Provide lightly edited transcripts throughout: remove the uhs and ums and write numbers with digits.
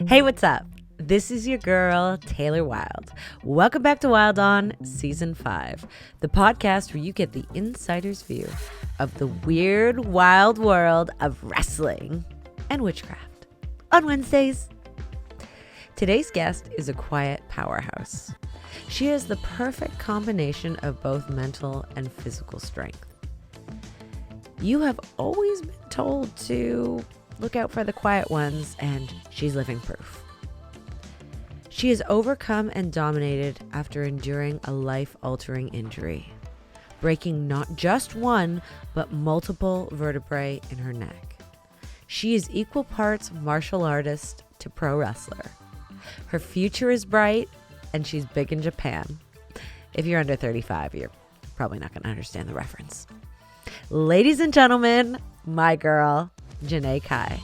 Hey, what's up? This is your girl, Taylor Wilde. Welcome back to Wilde On Season 5, the podcast where you get the insider's view of the weird, wild world of wrestling and witchcraft on Wednesdays. Today's guest is a quiet powerhouse. She has the perfect combination of both mental and physical strength. You have always been told to look out for the quiet ones, and she's living proof. She has overcome and dominated after enduring a life-altering injury, breaking not just one, but multiple vertebrae in her neck. She is equal parts martial artist to pro wrestler. Her future is bright, and she's big in Japan. If you're under 35, you're probably not going to understand the reference. Ladies and gentlemen, my girl, Janai Kai.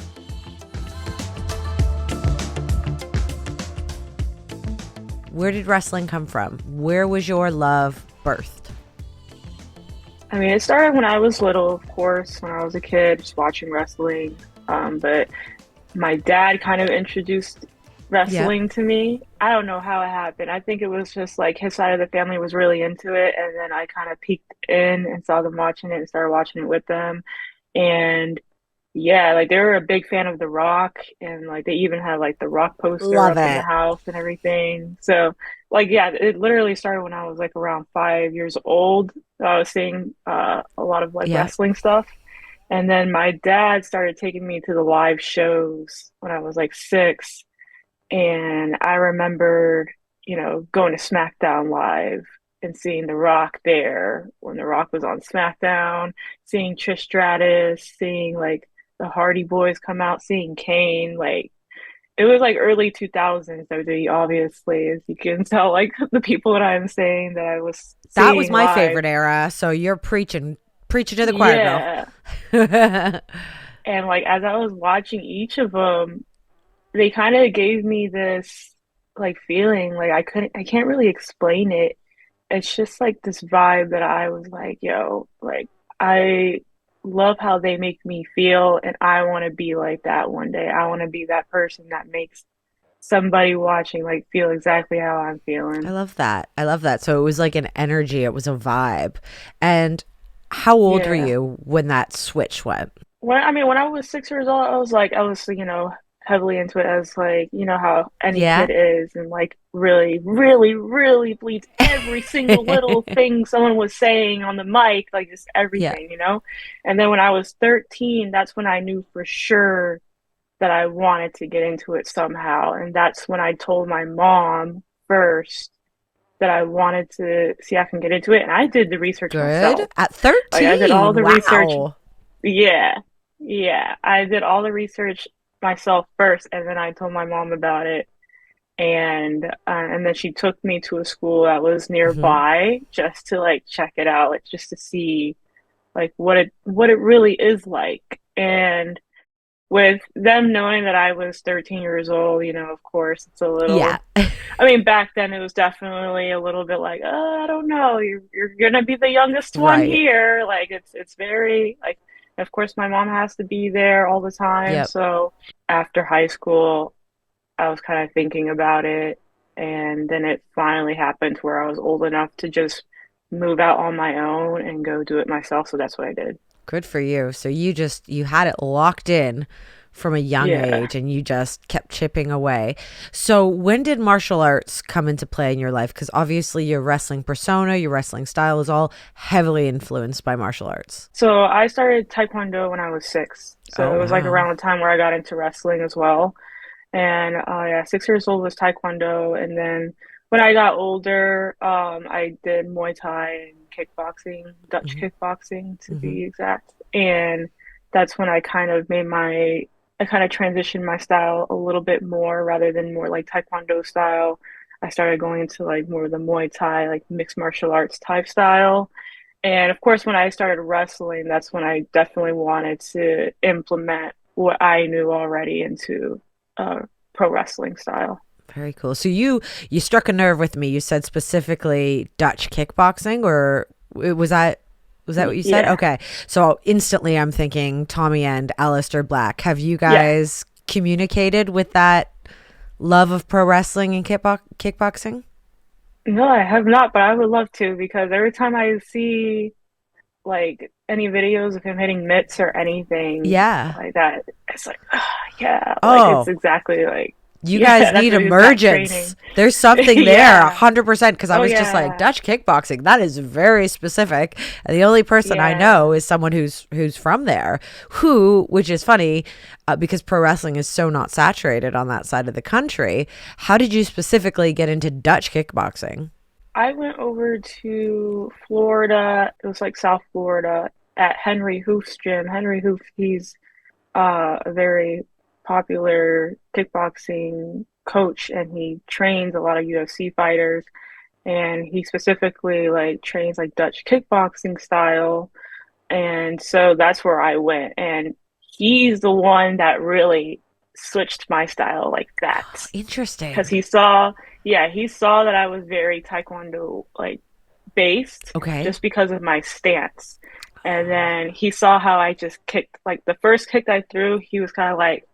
Where did wrestling come from? Where was your love birthed? I mean, it started when I was little, of course, when I was a kid, just watching wrestling. But my dad kind of introduced wrestling to me. I don't know how it happened. I think it was just like his side of the family was really into it. And then I kind of peeked in and saw them watching it and started watching it with them. And yeah, like they were a big fan of The Rock, and like they even had like the Rock poster up in the house and everything. So like, yeah, it literally started when I was like around 5 years old. I was seeing a lot of like wrestling stuff. And then my dad started taking me to the live shows when I was like 6. And I remembered, going to SmackDown Live and seeing The Rock there when The Rock was on SmackDown, seeing Trish Stratus, seeing like the Hardy Boys come out, seeing Kane. Like it was like early 2000s WWE, obviously, as you can tell, like the people that I'm saying that I was seeing that was my live. favorite era. So you're preaching to the choir, girl. And like as I was watching each of them, they kind of gave me this like feeling, like I can't really explain it. It's just like this vibe that I was like, yo, like I love how they make me feel, and I want to be like that one day. I want to be that person that makes somebody watching like feel exactly how I'm feeling. I love that. So it was like an energy, it was a vibe. And how old were you when that switch went? When I was 6 years old, I was heavily into it, as like, how any kid is, and like really, really, really bleeds every single little thing someone was saying on the mic, like just everything, And then when I was 13, that's when I knew for sure that I wanted to get into it somehow. And that's when I told my mom first that I wanted to see if I can get into it. And I did the research myself. At 13? Like, I did all the research. Yeah. I did all the research myself first, and then I told my mom about it, and then she took me to a school that was nearby just to like check it out, like just to see like what it really is like. And with them knowing that I was 13 years old, of course it's a little I mean, back then it was definitely a little bit like, I don't know, you're gonna be the youngest one here, like it's very like, of course, my mom has to be there all the time. So after high school, I was kind of thinking about it. And then it finally happened where I was old enough to just move out on my own and go do it myself. So that's what I did. Good for you. So you had it locked in from a young age, and you just kept chipping away. So when did martial arts come into play in your life? Because obviously your wrestling persona, your wrestling style is all heavily influenced by martial arts. So I started Taekwondo when I was 6. So it was like around the time where I got into wrestling as well. And 6 years old was Taekwondo. And then when I got older, I did Muay Thai and kickboxing, Dutch kickboxing to be exact. And that's when I kind of transitioned my style a little bit more, rather than more like Taekwondo style. I started going into like more of the Muay Thai, like mixed martial arts type style. And of course, when I started wrestling, that's when I definitely wanted to implement what I knew already into pro wrestling style. Very cool. So you struck a nerve with me. You said specifically Dutch kickboxing, or was that what you said? Okay. So instantly I'm thinking Tommy and Aleister Black. Have you guys communicated with that love of pro wrestling and kickboxing? No, I have not, but I would love to because every time I see like any videos of him hitting mitts or anything Yeah. like that, it's like, yeah, like it's Oh, exactly like, you yeah, guys that's need what exact emergence. training. There's something there, Yeah. 100%. Because I Oh was just like, yeah. Dutch kickboxing, that is very specific. And the only person I know Yeah. is someone who's from there, which is funny, because pro wrestling is so not saturated on that side of the country. How did you specifically get into Dutch kickboxing? I went over to Florida. It was like South Florida at Henry Hoof's gym. Henry Hoof, he's a very popular kickboxing coach and he trains a lot of UFC fighters and he specifically like trains like Dutch kickboxing style. And so that's where I went. And he's the one that really switched my style like that. Because Interesting. he saw, yeah, he saw that I was very Taekwondo like based Okay. just because of my stance. And then he saw how I just kicked, like the first kick I threw, he was kind of like,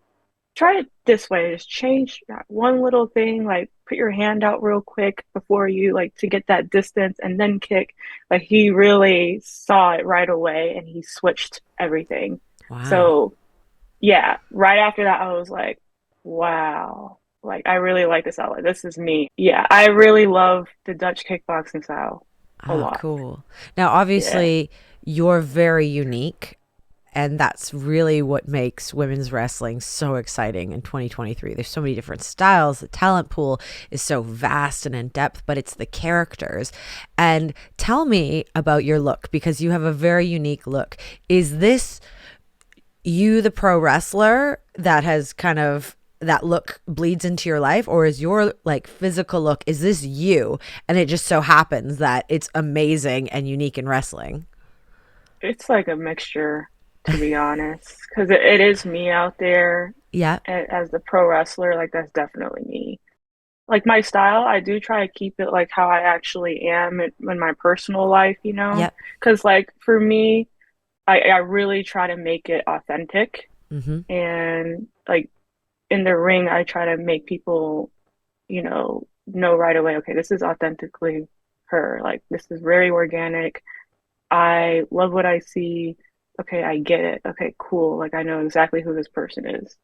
try it this way, just change that one little thing, like put your hand out real quick before you like to get that distance and then kick. Like he really saw it right away and he switched everything. Wow. So yeah, right after that, I was like, wow, like I really like this outlet. This is me. Yeah, I really love the Dutch kickboxing style a Ah, lot. cool. Now, Yeah. obviously, you're very unique, and that's really what makes women's wrestling so exciting in 2023. There's so many different styles. The talent pool is so vast and in depth, but it's the characters. And tell me about your look because you have a very unique look. Is this you, the pro wrestler, that has kind of that look bleeds into your life, or is your like physical look, is this you and it just so happens that it's amazing and unique in wrestling? It's like a mixture, to be honest, because it is me out there Yeah. as the pro wrestler. Like that's definitely me. Like my style, I do try to keep it like how I actually am in my personal life, you know? Yep. Because like for me, I really try to make it authentic Mm-hmm. and like in the ring, I try to make people, know right away, okay, this is authentically her. Like this is very organic. I love what I see. Okay, I get it. Okay, cool. Like I know exactly who this person is.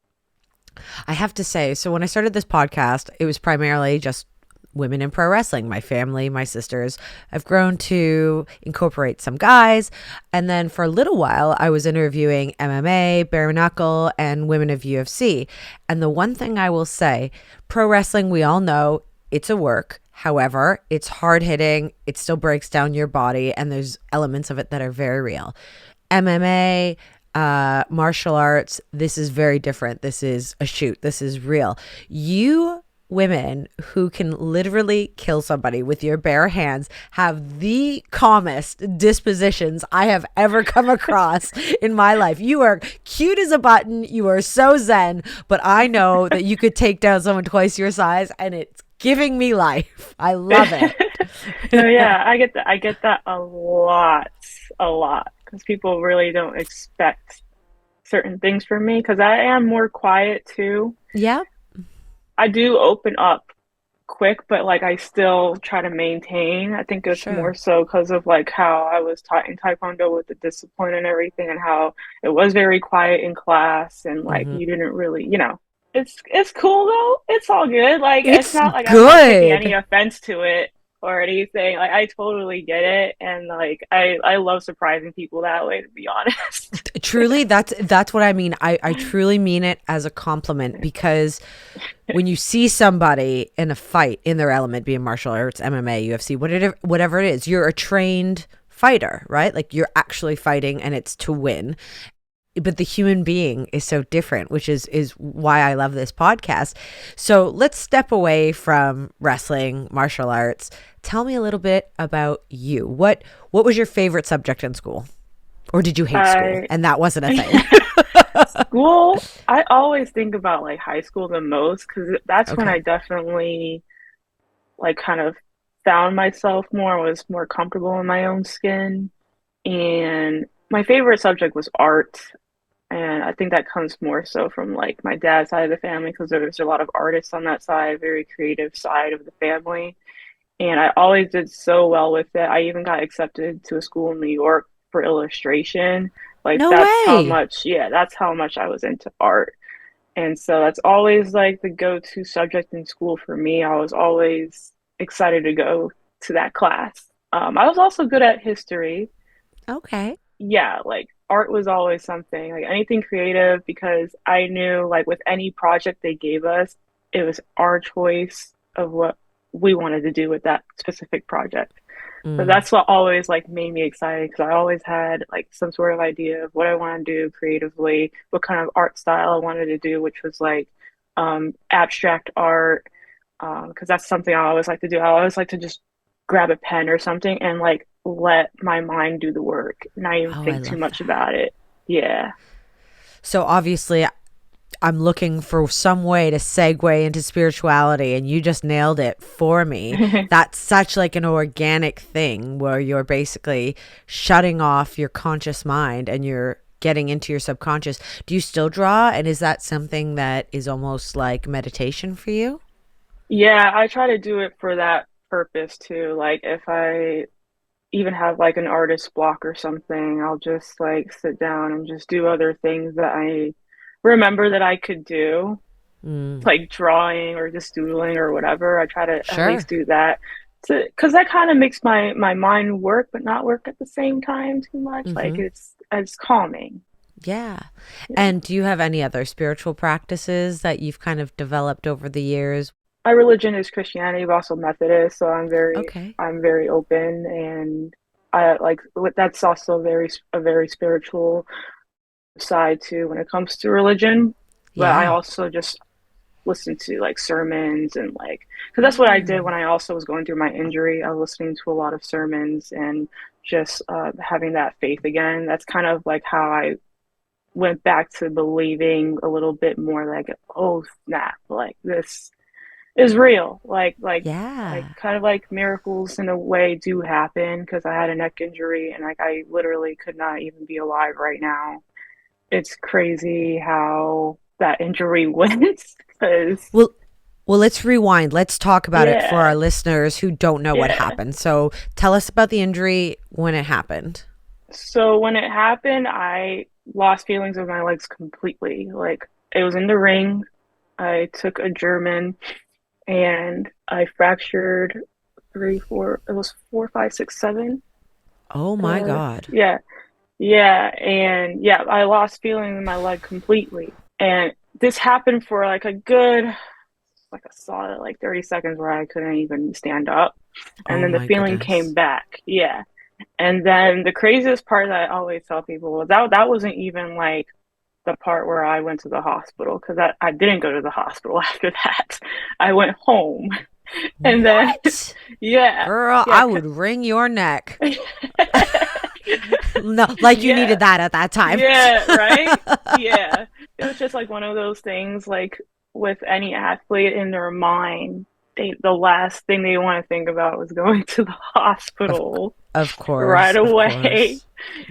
I have to say, so when I started this podcast, it was primarily just women in pro wrestling. My family, my sisters. I've grown to incorporate some guys. And then for a little while, I was interviewing MMA, bare knuckle, and women of UFC. And the one thing I will say, pro wrestling, we all know it's a work. However, it's hard hitting, it still breaks down your body, and there's elements of it that are very real. MMA, martial arts, this is very different. This is a shoot. This is real. You women who can literally kill somebody with your bare hands have the calmest dispositions I have ever come across in my life. You are cute as a button. You are so zen, but I know that you could take down someone twice your size and it's giving me life. I love it. No, yeah, I get that. I get that a lot, because people really don't expect certain things from me. Because I am more quiet too. Yeah, I do open up quick, but like I still try to maintain. I think it's more sure. so because of like how I was taught in Taekwondo with the discipline and everything, and how it was very quiet in class, and like Hmm. you didn't really, it's cool though. It's all good. Like it's It's not like I'm like taking any good. offense to it or anything. Like I totally get it, and like I love surprising people that way, to be honest. Truly, that's what I mean. I truly mean it as a compliment because when you see somebody in a fight in their element, be it martial arts, MMA, UFC, whatever it is, you're a trained fighter, right? Like you're actually fighting and it's to win. But the human being is so different, which is why I love this podcast. So let's step away from wrestling, martial arts. Tell me a little bit about you. What was your favorite subject in school? Or did you hate school I and that wasn't a thing? School, I always think about like high school the most because that's when Okay. I definitely like kind of found myself more, was more comfortable in my own skin. And my favorite subject was art. And I think that comes more so from like my dad's side of the family because there's a lot of artists on that side, very creative side of the family. And I always did so well with it. I even got accepted to a school in New York for illustration. Like No that's how way. much, yeah, that's how much I was into art. And so that's always like the go-to subject in school for me. I was always excited to go to that class. I was also good at history. Okay. Yeah, like art was always something, like anything creative, because I knew like with any project they gave us, it was our choice of what we wanted to do with that specific project. So Mm. that's what always like made me excited because I always had like some sort of idea of what I want to do creatively, what kind of art style I wanted to do, which was like abstract art, because that's something I always like to do. I always like to just grab a pen or something and like let my mind do the work, not even Oh, I think too love much that. about it. Yeah. So obviously, I'm looking for some way to segue into spirituality, and you just nailed it for me. That's such like an organic thing where you're basically shutting off your conscious mind and you're getting into your subconscious. Do you still draw? And is that something that is almost like meditation for you? Yeah, I try to do it for that purpose too. Like if I even have like an artist block or something, I'll just like sit down and just do other things that I remember that I could do, Mm, like drawing or just doodling or whatever. I try to at sure. least do that to because that kind of makes my mind work but not work at the same time too much. Like Mm-hmm. it's calming. Yeah. Yeah. And do you have any other spiritual practices that you've kind of developed over the years? My religion is Christianity, but also Methodist, so Okay. I'm very open and I like that's also a very spiritual side too when it comes to religion. But I Yeah. also just listen to like sermons and like because that's what I did Mm. when I also was going through my injury. I was listening to a lot of sermons and just having that faith again. That's kind of like how I went back to believing a little bit more like, oh snap, like this is real. Like Yeah. kind of like miracles in a way do happen because I had a neck injury and like I literally could not even be alive right now. It's crazy how that injury went because Well, well, let's rewind. Let's talk about it for our yeah, listeners who don't know what yeah. happened. So, tell us about the injury when it happened. So when it happened, I lost feelings of my legs completely. Like it was in the ring. I took a German and I fractured three, four, it was four, five, six, seven. Oh my God. Yeah, yeah, and yeah, I lost feeling in my leg completely. And this happened for like a good, like a solid like 30 seconds where I couldn't even stand up. And Oh then the my feeling came goodness. back. Yeah. And then the craziest part that I always tell people was that wasn't even like the part where I went to the hospital because I didn't go to the hospital after that. I went home. And then, What? yeah, Girl, yeah, I would wring your neck. No, like you needed yeah, that at that time. yeah, right? Yeah. It was just like one of those things, like with any athlete in their mind, the last thing they want to think about was going to the Of hospital of right course, of away course.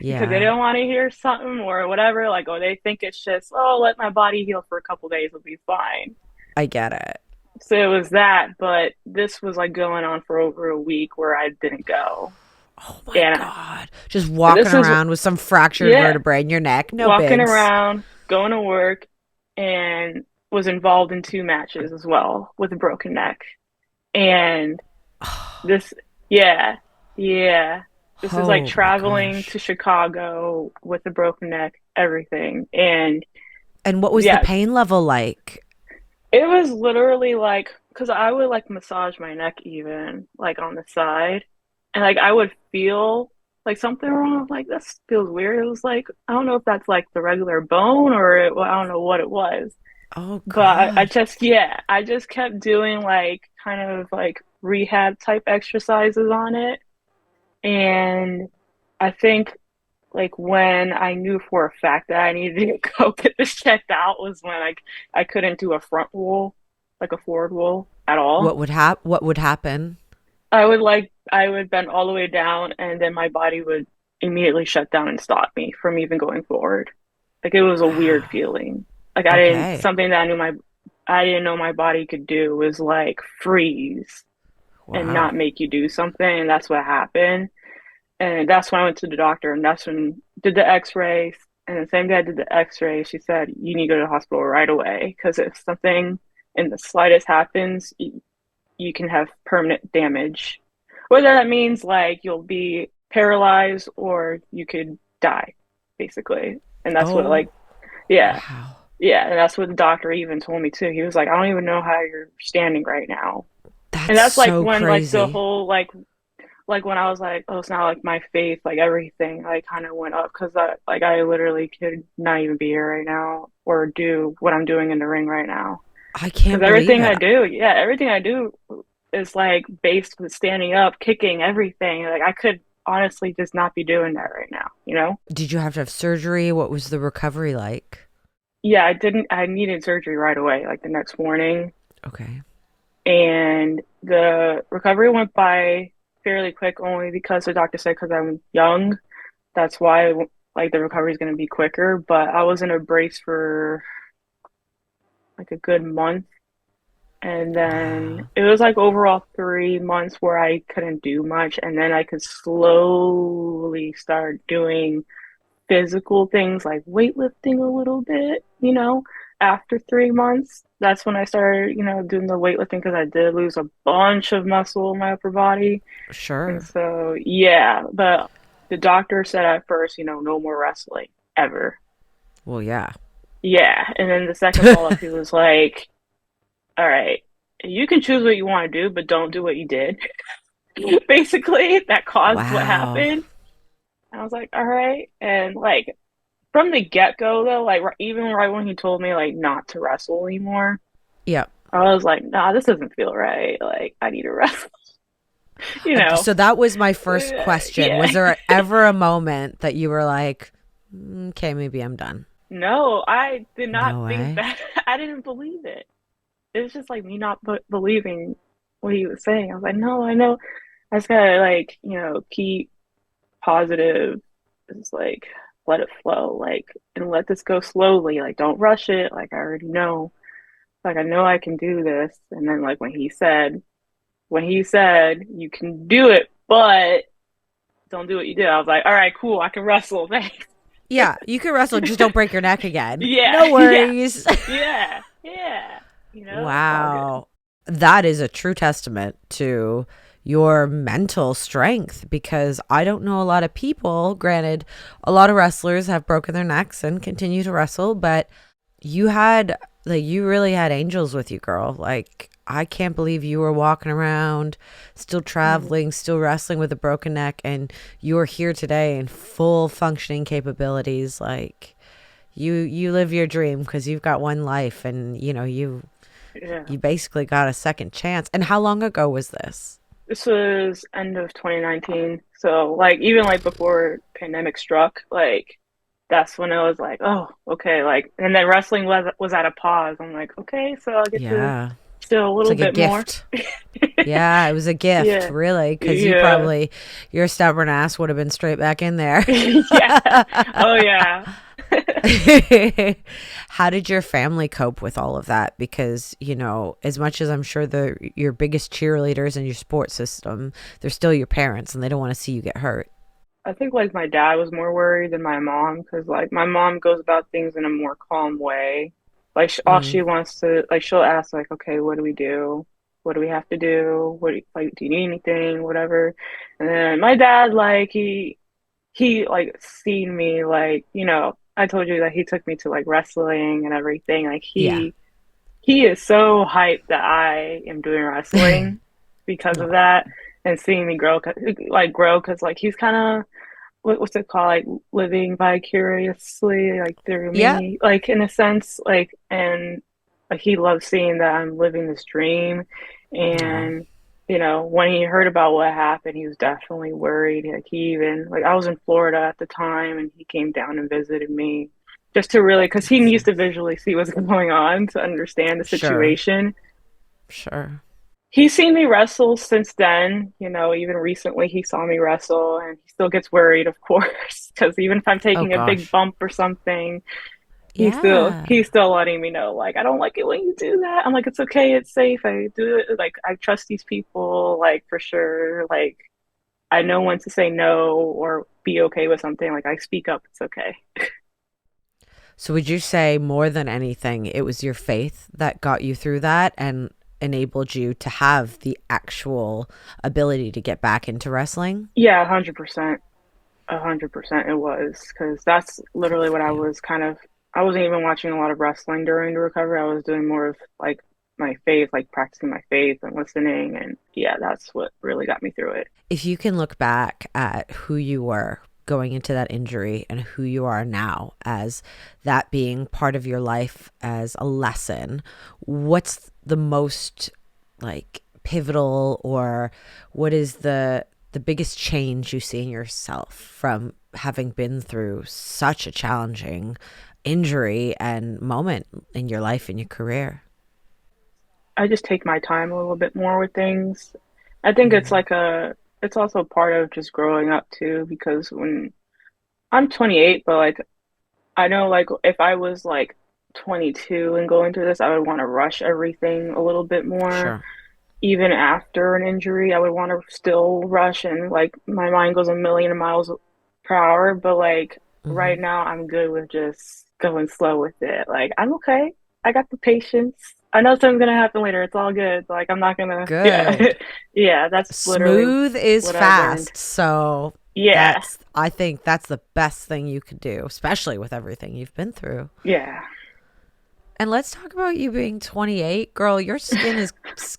because they Yeah, don't want to hear something or whatever. Like, oh, they think it's just, oh, let my body heal for a couple days, it'll be fine. I get it. So it was that, but this was like going on for over a week where I didn't go. Oh my And God. Just walking this is, around with some fractured yeah, vertebrae in your neck. No walking bigs. around, going to work, and was involved in two matches as well with a broken neck. And this, yeah, yeah, this is like Oh my traveling gosh. to Chicago with a broken neck, everything. And And what was the yeah, pain level like? it was literally like, because I would like massage my neck even like on the side, and like I would feel like something wrong. I'm like, this feels weird. It was like, I don't know if that's like the regular bone or well, I don't know what it was. Oh But I God. just, yeah, I just kept doing like kind of like rehab type exercises on it. And I think like when I knew for a fact that I needed to go get this checked out was when I couldn't do a front roll, like a forward roll at all. What would happen? I would bend all the way down and then my body would immediately shut down and stop me from even going forward. Like it was a weird Wow. feeling. Like I didn't Okay. something that I didn't know my body could do was like freeze and Wow. not make you do something, and that's what happened. And that's when I went to the doctor, and that's when did the X-ray. And the same day I did the X-ray, she said you need to go to the hospital right away because if something in the slightest happens, you can have permanent damage. Whether that means like you'll be paralyzed or you could die, basically. And that's what Oh, like yeah, wow. yeah, and that's what the doctor even told me too. He was like, I don't even know how you're standing right now. And That's that's like so when like the crazy. whole like when I was like, oh, it's not like my faith, like everything like kind of went up because I literally could not even be here right now or do what I'm doing in the ring right now. I Because can't believe it. everything I do is like based with standing up, kicking, everything. Like I could honestly just not be doing that right now, you know? Did you have to have surgery? What was the recovery like? Yeah, I needed surgery right away, like the next morning. Okay. And the recovery went by fairly quick only because the doctor said because I'm young, that's why like the recovery is going to be quicker. But I was in a brace for like a good month. And then Wow. it was like overall 3 months where I couldn't do much. And then I could slowly start doing physical things like weightlifting a little bit, after 3 months. That's when I started, doing the weightlifting because I did lose a bunch of muscle in my upper body. And Sure. so, yeah, but the doctor said at first, no more wrestling ever. Well, yeah. Yeah. And then the second follow up, he was like, all right, you can choose what you want to do, but don't do what you did. Basically, that caused what Wow. happened. And I was like, all right. And like from the get go, though, like even right when he told me like not to wrestle anymore, Yep. I was like, nah, this doesn't feel right. Like I need to wrestle, you know? So that was my first question. Yeah. Was there ever a moment that you were like, okay, maybe I'm done? No, I did not No think way. that. I didn't believe it. It was just like me not believing what he was saying. I was like, no, I know. I just gotta like, keep positive. Just like let it flow, like, and let this go slowly. Like, don't rush it. Like, I already know. Like, I know I can do this. And then, like, when he said, you can do it, but don't do what you did. I was like, all right, cool. I can wrestle. Thanks. Yeah, you can wrestle, just don't break your neck again. Yeah, No yeah, worries. yeah. It's all good. Wow. That is a true testament to your mental strength because I don't know a lot of people. Granted, a lot of wrestlers have broken their necks and continue to wrestle, but you had, like, you really had angels with you, girl. Like, I can't believe you were walking around, still Mm, traveling, still wrestling with a broken neck, and you're here today in full functioning capabilities. Like, you live your dream because you've got one life, and yeah. you basically got a second chance. And how long ago was this? This was end of 2019. So, like, even like before pandemic struck, like, that's when I was like, oh, okay, like, and then wrestling was at a pause. I'm like, okay, so I'll get to Yeah. chill a It's little like a bit more. gift. Yeah, it was a gift, Yeah, really, because yeah, your stubborn ass would have been straight back in there. yeah. Oh yeah. How did your family cope with all of that? Because, as much as I'm sure they're your biggest cheerleaders in your sports system, they're still your parents and they don't want to see you get hurt. I think like my dad was more worried than my mom because like my mom goes about things in a more calm way. Like all Mm, she wants to like she'll ask like, okay, what do we do? What do we have to do? Like, do you need anything? Whatever. And then my dad like he like seen me like I told you that he took me to like wrestling and everything. Like yeah. he is so hyped that I am doing wrestling because of Oh, that and seeing me grow because like he's kind of what's it called, like living vicariously like through yeah. me, like in a sense, like, and like he loves seeing that I'm living this dream. Oh, And when he heard about what happened, he was definitely worried. Like he even like I was in Florida at the time and he came down and visited me just to really because he that's needs nice. to visually see what's going on to understand the Sure. situation. Sure. He's seen me wrestle since then. Even recently he saw me wrestle and he still gets worried, of course, because even if I'm Oh taking a big gosh. bump or something, Yeah. he's still letting me know, like, I don't like it when you do that. I'm like, it's okay, it's safe. I do it, like, I trust these people, like, for sure. Like, I know when to say no or be okay with something. Like, I speak up, it's okay. So would you say more than anything, it was your faith that got you through that and enabled you to have the actual ability to get back into wrestling? Yeah, 100%. 100% it was, because that's Good literally for what I you. was kind of. I wasn't even watching a lot of wrestling during the recovery. I was doing more of like my faith, like practicing my faith and listening. And yeah, that's what really got me through it. If you can look back at who you were going into that injury and who you are now as that being part of your life as a lesson, what's the most like pivotal, or what is the biggest change you see in yourself from having been through such a challenging injury and moment in your life and your career? I just take my time a little bit more with things. I think it's Mm, like it's also part of just growing up too, because when I'm 28, but like I know like if I was like 22 and going through this, I would want to rush everything a little bit more. sure. Even after an injury, I would want to still rush and like my mind goes a million miles per hour. But like Hmm. right now, I'm good with just going slow with it. Like I'm okay. I got the patience. I know something's gonna happen later. It's all good. Like I'm not gonna. Yeah, Good. yeah. That's literally Smooth is what I learned. fast. So Yeah, I think that's the best thing you could do, especially with everything you've been through. yeah. And let's talk about you being 28. Girl, your skin is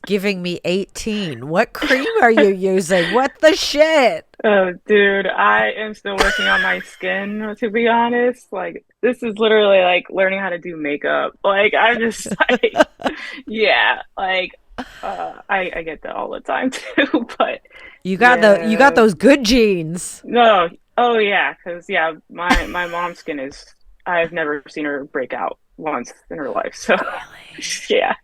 giving me 18. What cream are you using? What the shit? Oh, dude, I am still working on my skin, to be honest. Like, this is literally like learning how to do makeup. Like, I'm just like, yeah, like, I get that all the time too. But You got yeah, those good genes. no, oh yeah, because yeah, my mom's skin is, I've never seen her break out once in her life. So, Really? yeah,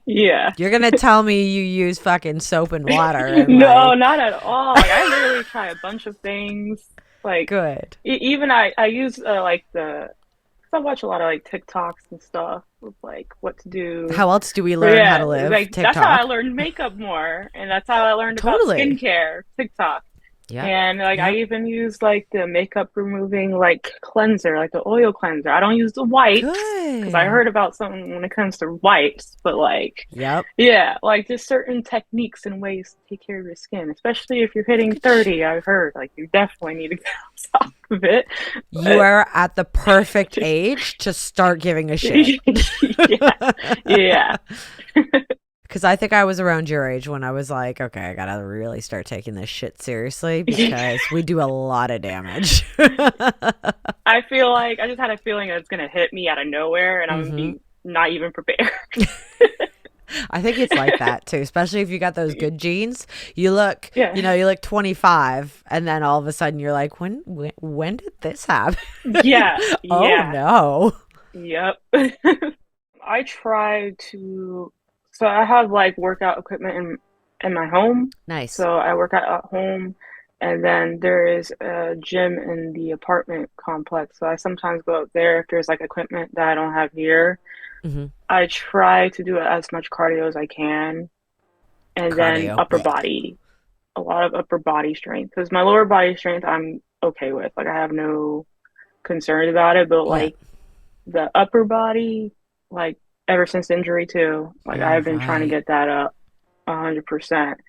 yeah. You're gonna tell me you use fucking soap and water and No, like not at all. Like I literally try a bunch of things. Like good. even I use like the, cause I watch a lot of like TikToks and stuff with like what to do. How else do we But learn how yeah, to live? like that's how I TikTok. learned makeup more, and that's how I learned about Totally. skincare, TikTok. Yep. And like I Yep. even use like the makeup removing like cleanser, like the oil cleanser. I don't use the wipes because I Good. heard about something when it comes to wipes, but like Yep. yeah, like just certain techniques and ways to take care of your skin, especially if you're hitting Look at you. 30, I've heard like you definitely need to get on top of it. You But are at the perfect age to start giving a shit. yeah, yeah. Because I think I was around your age when I was like, okay, I gotta really start taking this shit seriously because we do a lot of damage. I feel like I just had a feeling that it's gonna hit me out of nowhere and I'm gonna Hmm. be not even prepared. I think it's like that too, especially if you got those good genes. Yeah. You look 25, and then all of a sudden you're like, when did this happen? Yeah. Oh Yeah. no. Yep. I try to, so I have like workout equipment in my home. Nice. So I work out at home, and then there is a gym in the apartment complex. So I sometimes go up there if there's like equipment that I don't have here. Hmm. I try to do as much cardio as I can, and then Cardio. upper body, a lot of upper body strength. Because my lower body strength, I'm okay with. Like I have no concerns about it, but Yeah. like the upper body, like ever since injury too, like Oh, I've been trying to right. get that up 100%.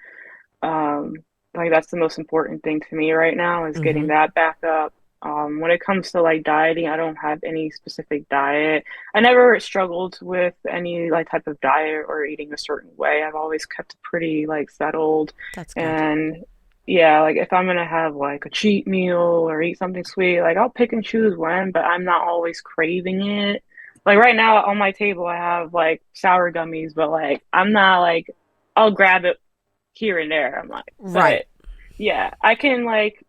Um, like that's the most important thing to me right now is getting Hmm. that back up. When it comes to like dieting, I don't have any specific diet. I never struggled with any like type of diet or eating a certain way. I've always kept pretty like settled. That's good. And yeah, like if I'm gonna have like a cheat meal or eat something sweet, like I'll pick and choose when, but I'm not always craving it. Like right now on my table, I have like sour gummies, but like I'm not like I'll grab it here and there. I'm like, Right. but yeah, I can like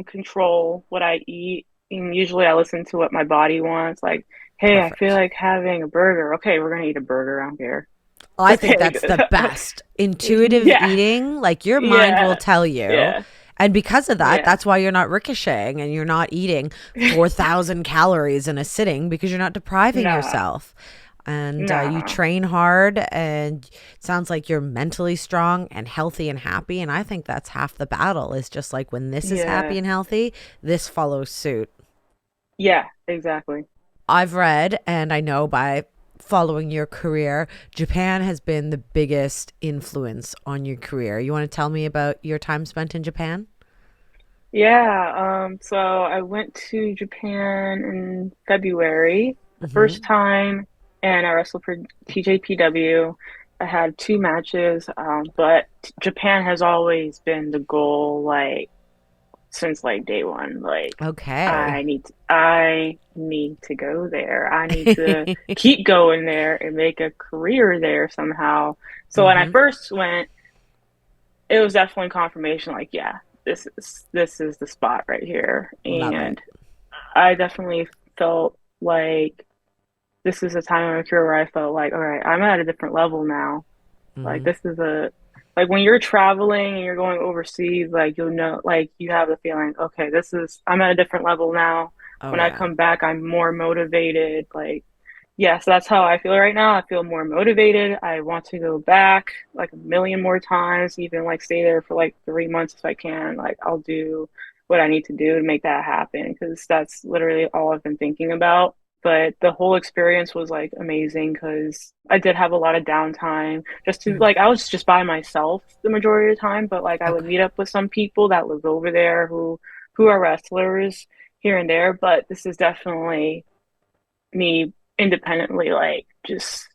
control what I eat. And usually I listen to what my body wants. Like, hey, I feel Perfect. like having a burger. Okay, we're gonna eat a burger around here. I think Okay, that's the good. best. Intuitive Yeah, eating, like your mind will yeah, tell you. yeah, And because of that, Yeah. that's why you're not ricocheting and you're not eating 4,000 calories in a sitting, because you're not depriving Nah, yourself. And you nah. train hard, and it sounds like you're mentally strong and healthy and happy. And I think that's half the battle, is just like when this is happy Yeah. and healthy, this follows suit. Yeah, exactly. I've read, and I know by following your career, Japan has been the biggest influence on your career. You want to tell me about your time spent in Japan? Yeah, so I went to Japan in February the first Hmm. time, and I wrestled for TJPW. I had two matches, but Japan has always been the goal, like since like day one. Like Okay. I need to go there. I need to keep going there and make a career there somehow. So when I Hmm. first went, it was definitely confirmation, like, yeah, this is the spot right here. Love it. And I definitely felt like this is a time in my career where I felt like, all right, I'm at a different level now. Like Hmm. this is a like when you're traveling and you're going overseas, like you'll know, like you have the feeling, okay, this is I'm at a different level now. Oh, When I yeah. come back, I'm more motivated. Like, yeah, so that's how I feel right now. I feel more motivated. I want to go back like a million more times, even like stay there for like 3 months if I can. Like, I'll do what I need to do to make that happen because that's literally all I've been thinking about. But the whole experience was like amazing because I did have a lot of downtime just to Mm. like, I was just by myself the majority of the time, but like I would Okay. meet up with some people that live over there who are wrestlers here and there. But this is definitely me independently, like just,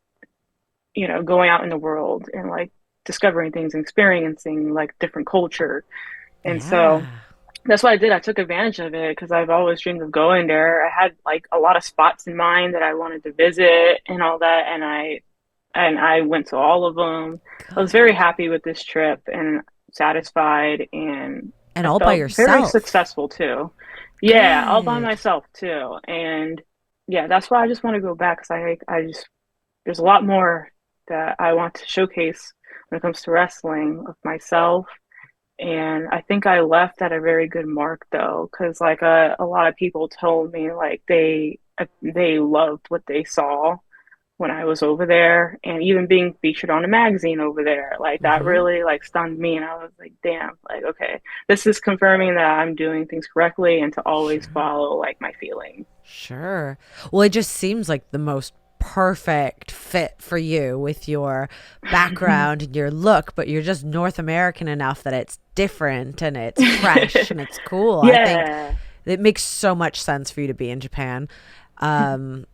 going out in the world and like discovering things and experiencing like different culture. And so Yeah. that's what I did. I took advantage of it because I've always dreamed of going there. I had like a lot of spots in mind that I wanted to visit and all that, and I went to all of them. I was very Good. happy with this trip and satisfied, and And I all by felt very yourself. successful too. Yeah, all by Good. myself too. And yeah, that's why I just want to go back because I just there's a lot more that I want to showcase when it comes to wrestling of myself. And I think I left at a very good mark though, because like a lot of people told me like they loved what they saw when I was over there, and even being featured on a magazine over there, like that Hmm. really like stunned me. And I was like, damn, like okay, this is confirming that I'm doing things correctly and to always Sure. follow like my feelings. Sure. Well, it just seems like the most perfect fit for you with your background and your look, but you're just North American enough that it's different and it's fresh and it's cool. I think Yeah. it makes so much sense for you to be in Japan. Um,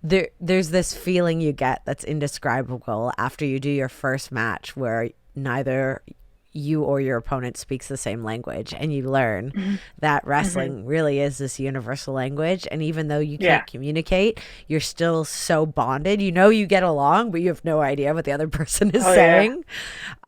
there's this feeling you get that's indescribable after you do your first match where neither you or your opponent speaks the same language, and you learn Hmm. that Hmm. wrestling really is this universal language, and even though you Yeah. can't communicate, you're still so bonded. You know, you get along, but you have no idea what the other person is Oh yeah. saying.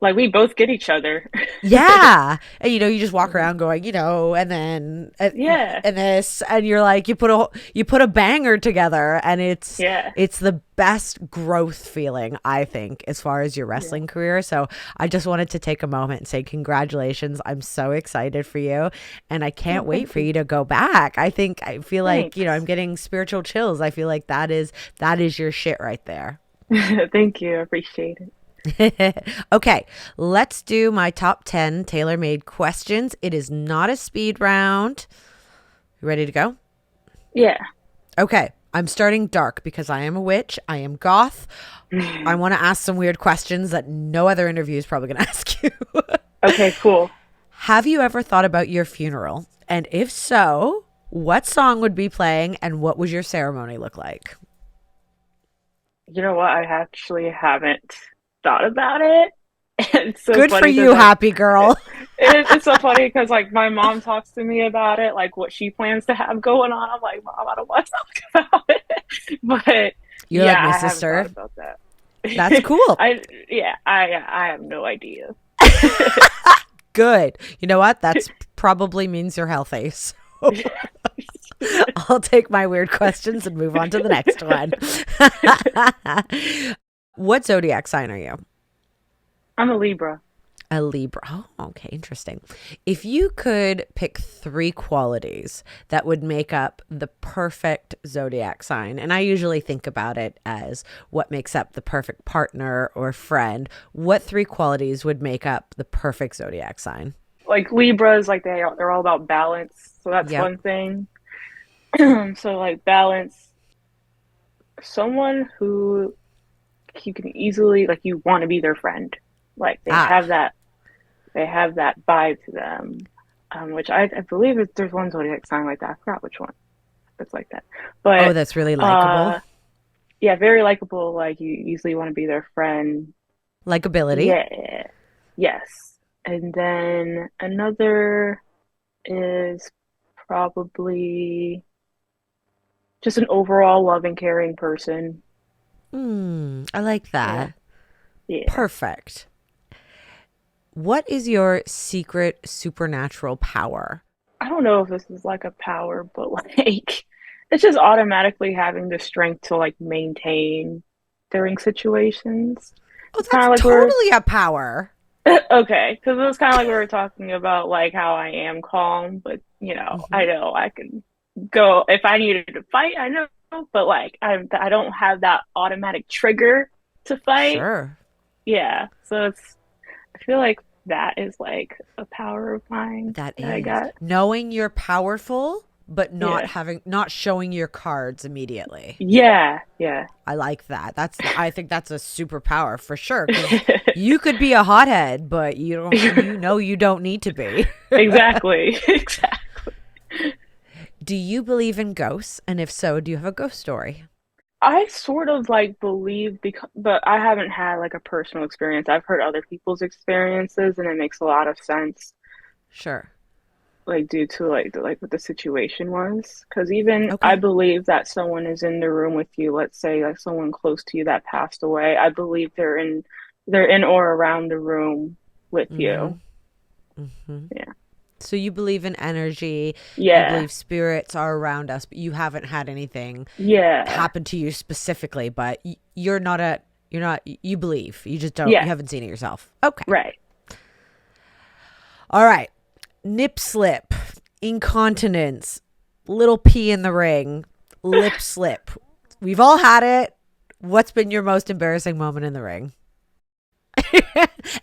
Like we both get each other. Yeah. And you just walk around going, and then Yeah. and this, and you're like, you put a banger together, and Yeah. it's the best growth feeling, I think, as far as your Yeah. wrestling career. So I just wanted to take a moment and say congratulations. I'm so excited for you, and I can't Oh, wait thank for you. you to go back. I feel like, I'm Thanks. getting spiritual chills. I feel like that is your shit right there. Thank you. I appreciate it. Okay, let's do my top 10 tailor made questions. It is not a speed round. You ready to go? Yeah. Okay, I'm starting dark because I am a witch. I am goth. I want to ask some weird questions that no other interview is probably going to ask you. Okay, cool. Have you ever thought about your funeral? And if so, what song would be playing and what would your ceremony look like? You know what? I actually haven't thought about it. It's so Good for funny because you, like happy girl. it's so funny because like my mom talks to me about it, like what she plans to have going on. I'm like, Mom, I don't want to talk about it. But You're yeah, like my I haven't thought sister. about that. That's cool. I have no idea. Good. You know what? That's probably means you're healthy. So I'll take my weird questions and move on to the next one. What zodiac sign are you? I'm a Libra. A Libra. Oh, okay, interesting. If you could pick 3 qualities that would make up the perfect zodiac sign, and I usually think about it as what makes up the perfect partner or friend, what 3 qualities would make up the perfect zodiac sign? Like Libras, like they're all about balance. So that's Yep. one thing. So like balance, someone who you can easily like you want to be their friend. Like Ah, they have that vibe to them. Which I believe there's one zodiac sign like that. I forgot which one. It's like that. oh, But that's really likable. uh yeah, very likable, like you easily want to be their friend. Likability. Yeah. Yes. And then another is probably just an overall loving, caring person. I like Yeah. that. Yeah. Perfect. What is your secret supernatural power? I don't know if this is like a power, but like it's just automatically having the strength to like maintain during situations. Oh, It's kind that's of like we're totally a power. okay, because it was kind of like we were talking about like how I am calm, but I Hmm. know I can go if I needed to fight. I know, but like I don't have that automatic trigger to fight. Sure. Yeah, so I feel like that is like a power of mine That that I is got. knowing you're powerful, but Yeah, not showing your cards immediately. yeah, yeah. I like that. I think that's a superpower for sure. Because you could be a hothead, but you don't need to be. Exactly, exactly. Do you believe in ghosts? And if so, do you have a ghost story? I sort of like believe because, but I haven't had like a personal experience. I've heard other people's experiences, and it makes a lot of sense, Sure. like due to like what the situation was. Because even I Okay. believe that someone is in the room with you. Let's say like someone close to you that passed away. I believe they're in or around the room with Mm-hmm. you. Mm-hmm. Yeah, So you believe in energy, you yeah, believe spirits are around us, but you haven't had anything yeah, happen to you specifically, but you believe. You just don't, you yeah. haven't seen it yourself. Okay. Right. All right. Nip slip, incontinence, little pee in the ring, lip slip. We've all had it. What's been your most embarrassing moment in the ring?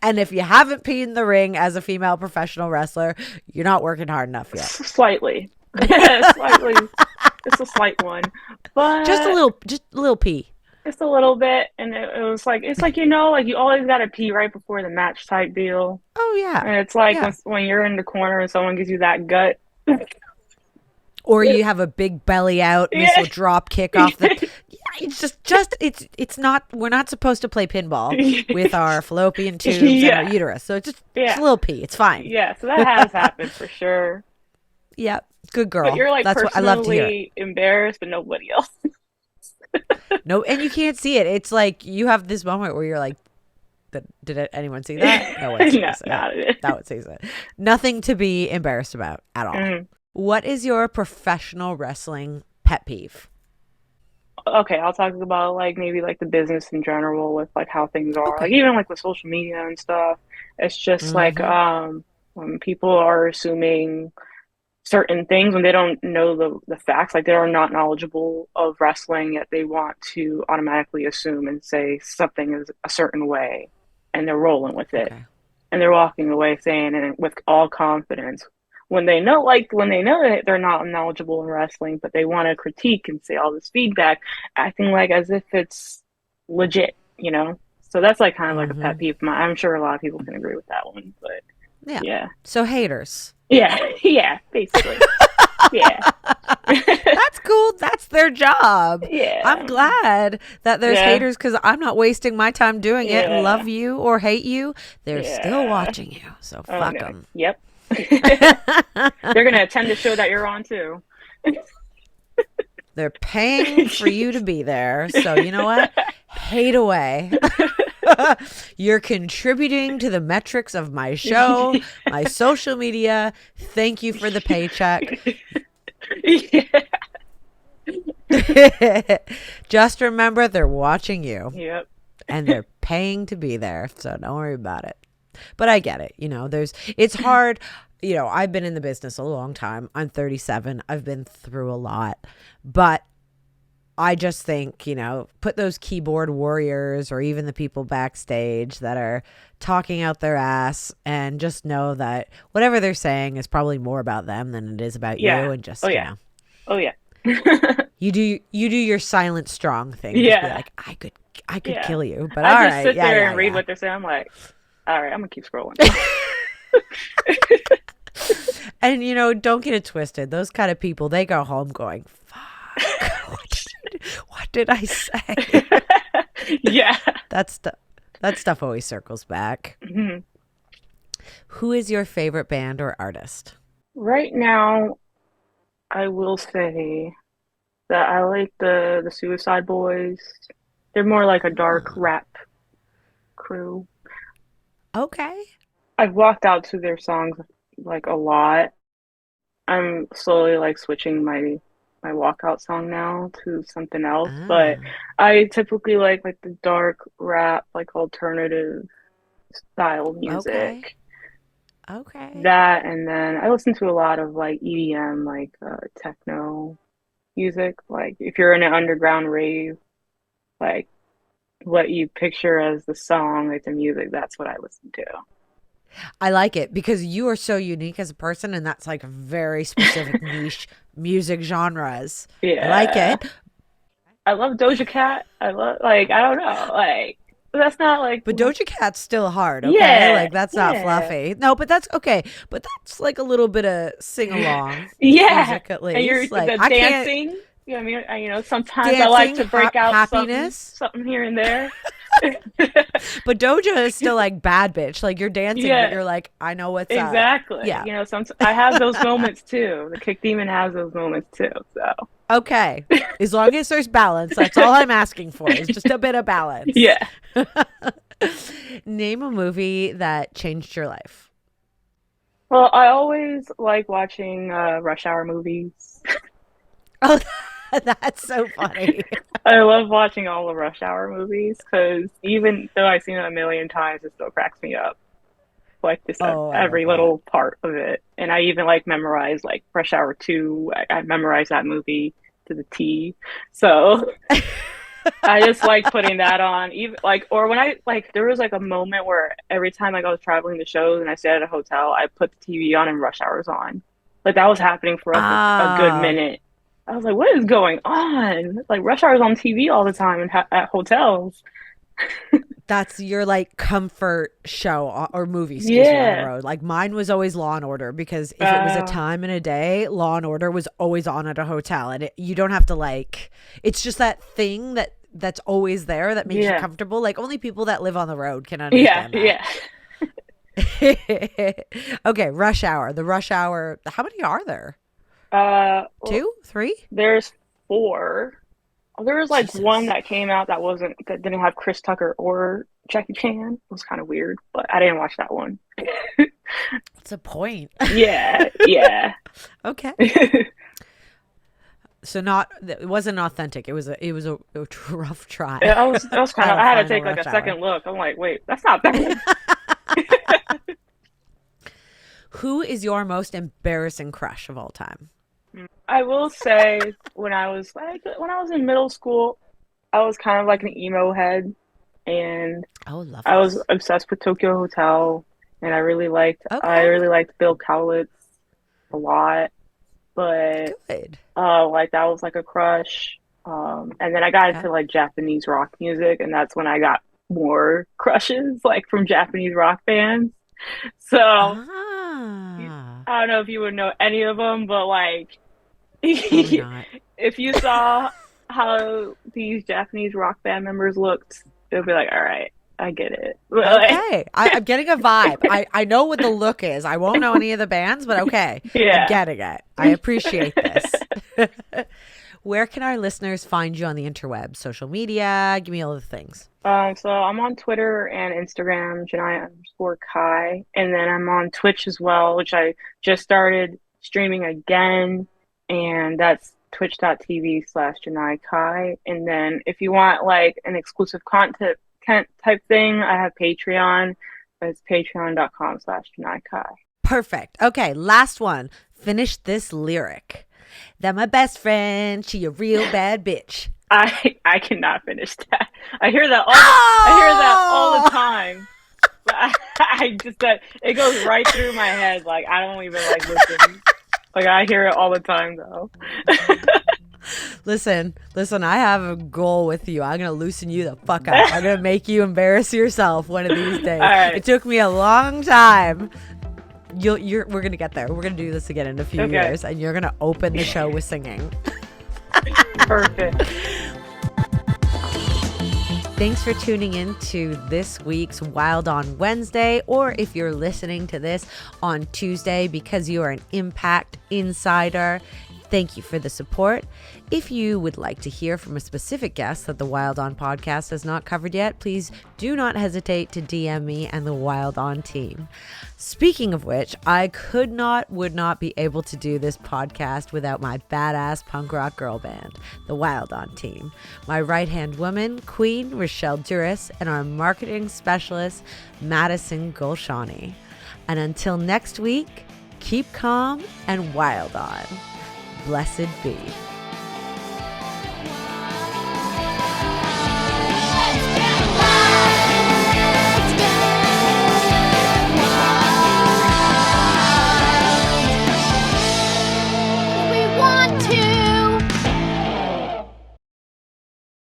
And if you haven't peed in the ring as a female professional wrestler, you're not working hard enough yet. Slightly, slightly. It's a slight one, but Just a little pee. just a little bit. And it was like it's like like you always got to pee right before the match type deal. Oh yeah. And it's like Yeah. when you're in the corner and someone gives you that gut. Or you have a big belly out Yeah. missile drop kick off the. Yeah, it's just it's not. We're not supposed to play pinball with our fallopian tubes and our Yeah. uterus. So just Yeah. a little pee. It's fine. Yeah. So that has happened for sure. Yep. Good But girl. you're like That's what I love to hear it. personally embarrassed, but nobody else. No, and you can't see it. It's like you have this moment where you're like, did anyone see that? No one No, sees it. not No one sees it. Nothing to be embarrassed about at all. it. What is your professional wrestling pet peeve? Okay, I'll talk about like maybe like the business in general with like how things are. Like Okay. even like with social media and stuff. It's just like Mm-hmm. when people are assuming certain things when they don't know the facts, like they are not knowledgeable of wrestling, yet they want to automatically assume and say something is a certain way and they're rolling with it. Okay. And they're walking away saying it with all confidence when they know that they're not knowledgeable in wrestling, but they want to critique and say all this feedback, acting like as if it's legit. So that's like kind of like a Mm-hmm. pet peeve. I'm sure a lot of people can agree with that one, but Yeah. yeah, So haters. yeah, yeah, basically, yeah, That's cool. That's their job. I'm yeah, glad that there's yeah, haters because I'm not wasting my time doing it. And yeah, love you or hate you, they're still yeah. watching you. So Oh fuck no, them. yep. They're gonna attend the show that you're on too. They're paying for you to be there. So you know what? Hate away. You're contributing to the metrics of my show, my social media. Thank you for the paycheck. Yeah. Just remember they're watching you Yep. and they're paying to be there. So don't worry about it. But I get it. It's hard. I've been in the business a long time. I'm 37. I've been through a lot. But I just think, put those keyboard warriors or even the people backstage that are talking out their ass and just know that whatever they're saying is probably more about them than it is about you. And just, Oh, yeah. you do your silent strong thing. Yeah. Just be like, I could kill you. But I all just right. sit there and read what they're saying. I'm like, all right, I'm going to keep scrolling. And, don't get it twisted. Those kind of people, they go home going, fuck, what did I say? Yeah. That stuff always circles back. Mm-hmm. Who is your favorite band or artist? Right now, I will say that I like the Suicide Boys. They're more like a dark rap crew. Okay. I've walked out to their songs like a lot. I'm slowly like switching my walkout song now to something else, but I typically like the dark rap, like alternative style music. Okay. That, and then I listen to a lot of like EDM, like techno music. Like if you're in an underground rave, like what you picture as the song, like the music, that's what I listen to. I like it because you are so unique as a person, and that's like very specific niche music genres. Yeah. I like it. I love Doja Cat. I love, like, I don't know, like, that's not like. But Doja Cat's still hard, okay? Yeah, like that's not fluffy. No, but that's okay. But that's like a little bit of sing along. Yeah, music at least. And you're like the dancing. You know what I mean? Sometimes dancing, I like to break out happiness, something here and there. But Doja is still like bad bitch. Like you're dancing, but you're like, I know what's up. Exactly. Yeah. I have those moments too. The Kick Demon has those moments too. So okay, as long as there's balance, that's all I'm asking for. Is just a bit of balance. Yeah. Name a movie that changed your life. Well, I always like watching Rush Hour movies. Oh, that's so funny. I love watching all the Rush Hour movies because even though I've seen it a million times, it still cracks me up. Like just every little part of it. And I even like memorize like Rush Hour 2. I memorized that movie to the T. So I just like putting that on. Even like, or when I like, there was like a moment where every time like I was traveling to shows and I stayed at a hotel, I put the TV on and Rush Hour's on. Like that was happening for a good minute. I was like, what is going on? Like Rush Hour's on TV all the time and at hotels. That's your like comfort show or movie, excuse me, on the road. Like mine was always Law and Order because if it was a time in a day, Law and Order was always on at a hotel, and you don't have to like. It's just that thing that's always there that makes you comfortable. Like only people that live on the road can understand that. Yeah. Okay, Rush Hour. The Rush Hour. How many are there? 2, 3? There's 4. There was like one that came out that didn't have Chris Tucker or Jackie Chan. It was kind of weird, but I didn't watch that one. What's the point? Yeah. Okay. So it wasn't authentic. It was a rough try. I was kind of. I had to take like a second look. I'm like, wait, that's not that. Who is your most embarrassing crush of all time? I will say when I was in middle school, I was kind of like an emo head, and I was obsessed with Tokyo Hotel, and I really liked Bill Kaulitz a lot, but like that was like a crush. And then I got into like Japanese rock music, and that's when I got more crushes like from Japanese rock bands. So I don't know if you would know any of them, but like if you saw how these Japanese rock band members looked, it would be like, all right, I get it. Okay. I'm getting a vibe. I know what the look is. I won't know any of the bands, but okay. Yeah. I'm getting it. I appreciate this. Where can our listeners find you on the interwebs? Social media? Give me all the things. So I'm on Twitter and Instagram, Janai_Kai. And then I'm on Twitch as well, which I just started streaming again. And that's twitch.tv/Janai Kai. And then if you want like an exclusive content type thing, I have Patreon. It's patreon.com/Janai Kai. Perfect. Okay, last one. Finish this lyric. That my best friend, she a real bad bitch. I cannot finish that. I hear that all the time. But I just that it goes right through my head. Like I don't even like listen. Like I hear it all the time though. Listen, I have a goal with you. I'm going to loosen you the fuck up. I'm going to make you embarrass yourself one of these days. Right. It took me a long time. We're going to get there. We're going to do this again in a few years, and you're going to open the show with singing. Perfect. Thanks for tuning in to this week's Wilde on Wednesday, or if you're listening to this on Tuesday because you are an Impact Insider, thank you for the support. If you would like to hear from a specific guest that the Wilde On podcast has not covered yet, please do not hesitate to DM me and the Wilde On team. Speaking of which, I would not be able to do this podcast without my badass punk rock girl band, the Wilde On team. My right-hand woman, Queen Rochelle Douris, and our marketing specialist, Madison Golshani. And until next week, keep calm and wild on. Blessed be.